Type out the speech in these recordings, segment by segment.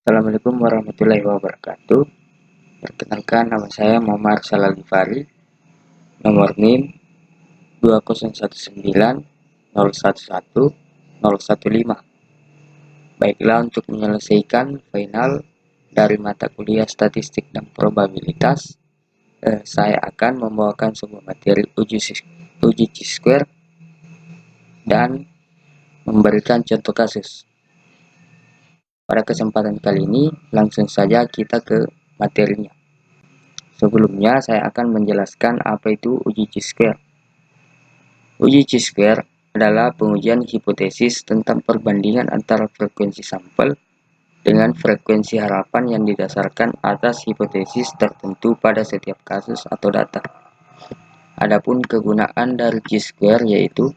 Assalamualaikum warahmatullahi wabarakatuh. Perkenalkan, nama saya Muhammad Salal Ghifari. Nomor NIM 20190110015. Baiklah, untuk menyelesaikan final dari mata kuliah statistik dan probabilitas, saya akan membawakan sebuah materi uji chi-square dan memberikan contoh kasus. Pada kesempatan kali ini, langsung saja kita ke materinya. Sebelumnya, saya akan menjelaskan apa itu uji chi-square. Uji chi-square adalah pengujian hipotesis tentang perbandingan antara frekuensi sampel dengan frekuensi harapan yang didasarkan atas hipotesis tertentu pada setiap kasus atau data. Adapun kegunaan dari chi-square yaitu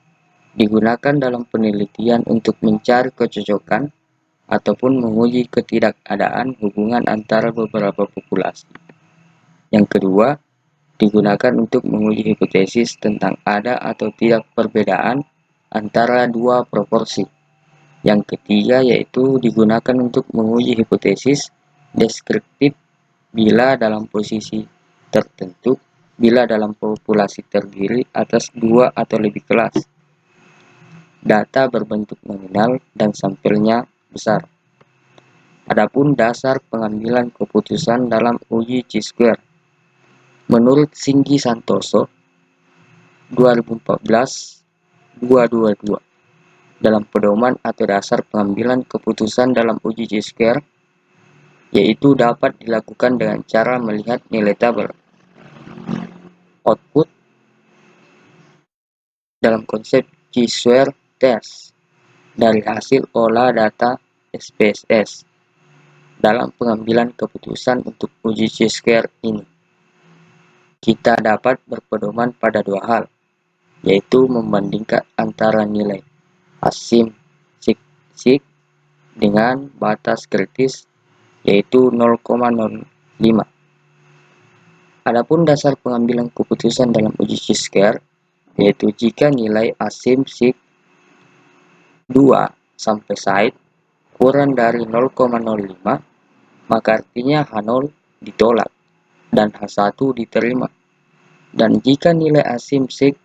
digunakan dalam penelitian untuk mencari kecocokan ataupun menguji ketidakadaan hubungan antara beberapa populasi. Yang kedua, digunakan untuk menguji hipotesis tentang ada atau tidak perbedaan antara dua proporsi. Yang ketiga yaitu digunakan untuk menguji hipotesis deskriptif bila dalam posisi tertentu, bila dalam populasi terdiri atas dua atau lebih kelas. Data berbentuk nominal dan sampelnya besar. Adapun dasar pengambilan keputusan dalam uji chi-square. Menurut Singgi Santoso 2014-222 dalam pedoman atau dasar pengambilan keputusan dalam uji chi-square, yaitu dapat dilakukan dengan cara melihat nilai tabel output dalam konsep chi-square test dari hasil olah data SPSS dalam pengambilan keputusan untuk uji chi-square ini. Kita dapat berpedoman pada dua hal, yaitu membandingkan antara nilai asim sig dengan batas kritis, yaitu 0,05. Adapun dasar pengambilan keputusan dalam uji chi-square, yaitu jika nilai asim sig 2 sampai side kurang dari 0,05, maka artinya H0 ditolak dan H1 diterima. Dan jika nilai asim sig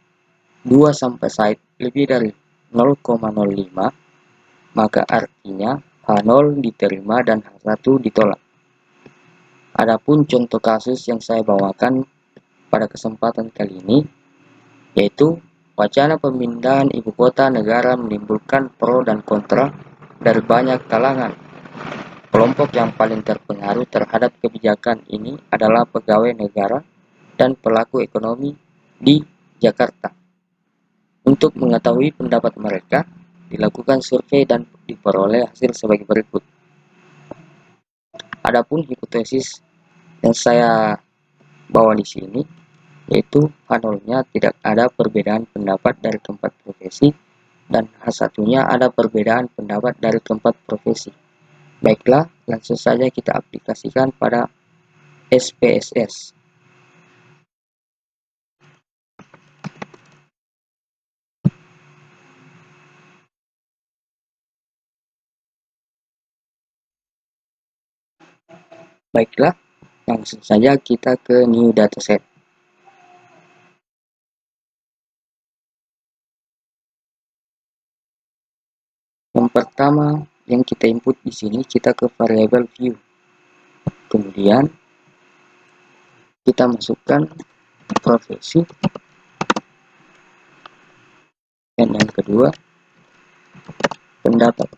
2 sampai side lebih dari 0,05, maka artinya H0 diterima dan H1 ditolak. Adapun contoh kasus yang saya bawakan pada kesempatan kali ini, yaitu wacana pemindahan ibu kota negara menimbulkan pro dan kontra dari banyak kalangan. Kelompok yang paling terpengaruh terhadap kebijakan ini adalah pegawai negara dan pelaku ekonomi di Jakarta. Untuk mengetahui pendapat mereka, dilakukan survei dan diperoleh hasil sebagai berikut. Adapun hipotesis yang saya bawa di sini, yaitu H0-nya tidak ada perbedaan pendapat dari keempat profesi dan H1-nya ada perbedaan pendapat dari keempat profesi. Baiklah, langsung saja kita aplikasikan pada SPSS. Baiklah, langsung saja kita ke new dataset. Yang pertama yang kita input di sini, kita ke variabel view. Kemudian kita masukkan profesi. Dan yang kedua, pendapat.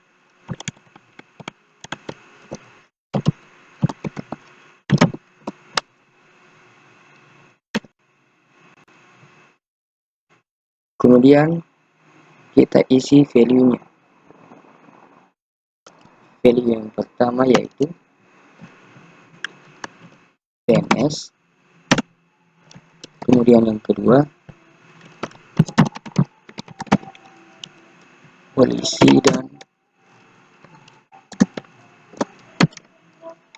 Kemudian kita isi value-nya. Value yang pertama yaitu PNS. Kemudian yang kedua, polisi dan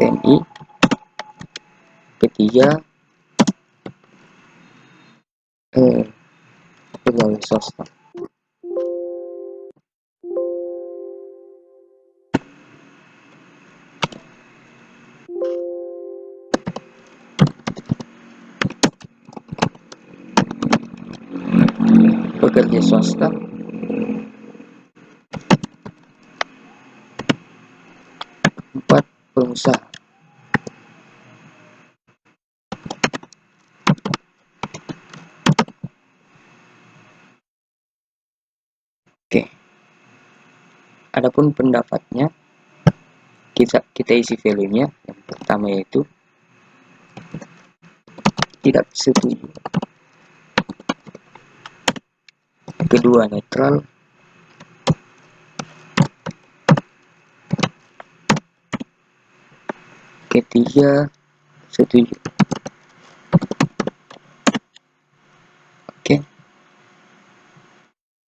TNI. Ketiga, pegawai swasta. pekerja swasta, 4 pengusaha. Oke, adapun pendapatnya kita isi value-nya. Yang pertama yaitu tidak setuju, kedua netral, ketiga setuju. Oke,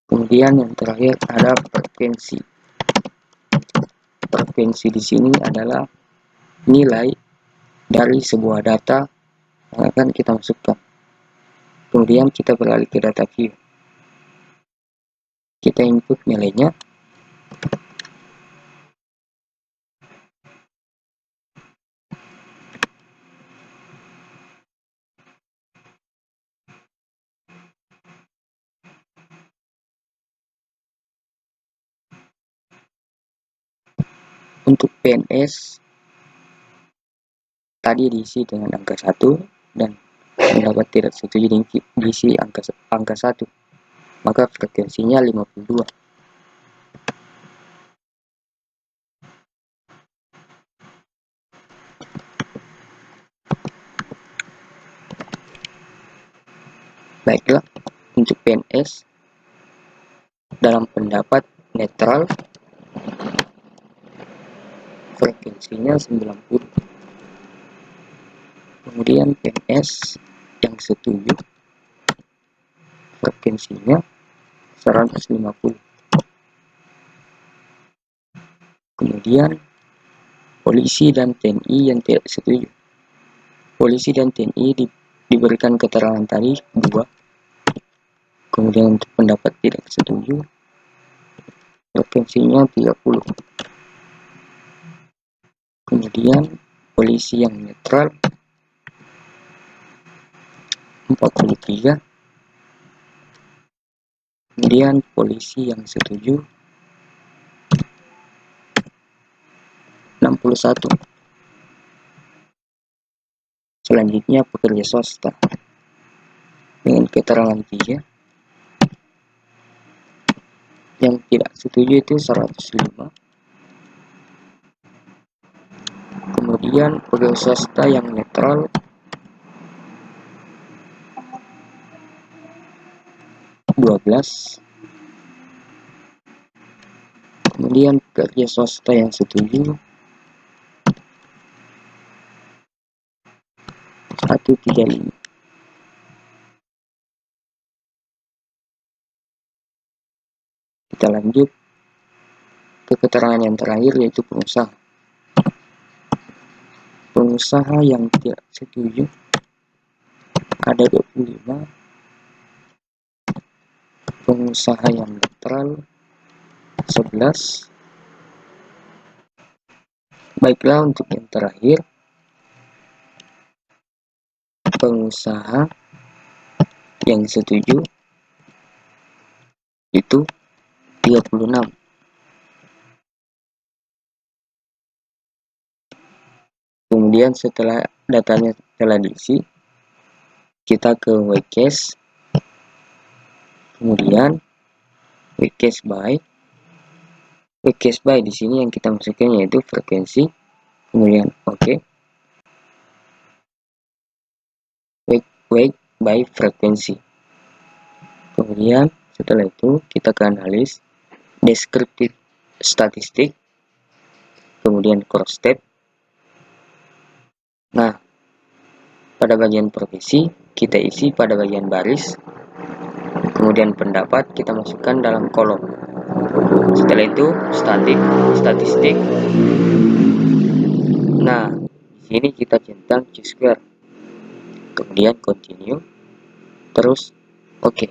kemudian yang terakhir ada frekuensi. Frekuensi di sini adalah nilai dari sebuah data yang akan kita masukkan. Kemudian kita beralih ke data view. Kita input nilainya. Untuk PNS tadi diisi dengan angka 1 dan pendapat tidak setuju diisi angka 1. Maka frekuensinya 52. Baiklah, untuk PNS dalam pendapat netral frekuensinya 90. Kemudian PNS yang setuju frekuensinya 150. Kemudian polisi dan TNI yang tidak setuju. Polisi dan TNI diberikan keterangan tadi 2. Kemudian untuk pendapat tidak setuju frekuensinya 30. Kemudian polisi yang netral 43. Kemudian polisi yang setuju 61. Selanjutnya pekerja swasta dengan keterangan 3. Yang tidak setuju itu 105. Kemudian pekerja swasta yang netral 12. Kemudian pekerja swasta yang setuju 135. Kita lanjut ke keterangan yang terakhir yaitu pengusaha. Pengusaha yang tidak setuju ada 25. Pengusaha yang netral 11. Baiklah, untuk yang terakhir pengusaha yang setuju itu 36. Kemudian setelah datanya telah diisi, kita ke Wcase. Kemudian Wcase by di sini yang kita masukkan yaitu frekuensi. Kemudian oke. Wake by frekuensi. Kemudian setelah itu kita ke analis deskriptif statistik, kemudian cross step. Nah, pada bagian profesi kita isi pada bagian baris, kemudian pendapat kita masukkan dalam kolom. Setelah itu statistik. Nah, di sini kita centang Q-square, kemudian continue, terus oke.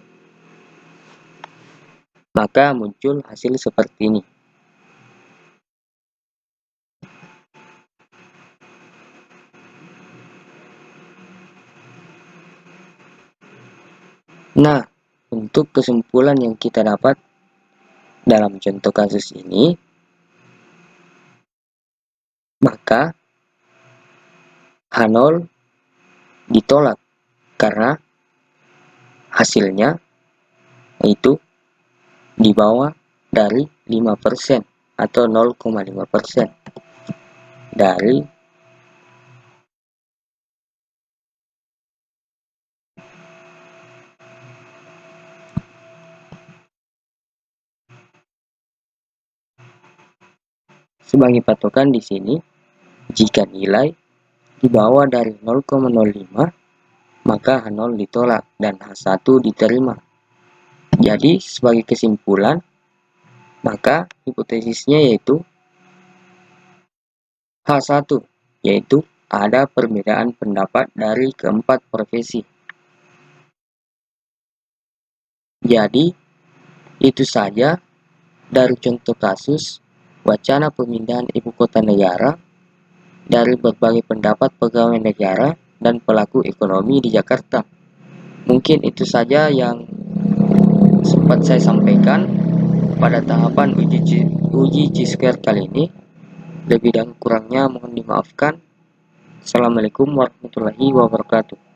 Maka muncul hasil seperti ini. Nah, untuk kesimpulan yang kita dapat dalam contoh kasus ini, maka H0 ditolak karena hasilnya itu di bawah dari 5% atau 0,5% dari sebagai patokan di sini. Jika nilai di bawah dari 0,05, maka H0 ditolak dan H1 diterima. Jadi sebagai kesimpulan, maka hipotesisnya yaitu H1, yaitu ada perbedaan pendapat dari keempat profesi. Jadi itu saja dari contoh kasus wacana pemindahan ibu kota negara dari berbagai pendapat pegawai negara dan pelaku ekonomi di Jakarta. Mungkin itu saja yang sempat saya sampaikan pada tahapan uji G-square kali ini. Lebih dan kurangnya mohon dimaafkan. Assalamualaikum warahmatullahi wabarakatuh.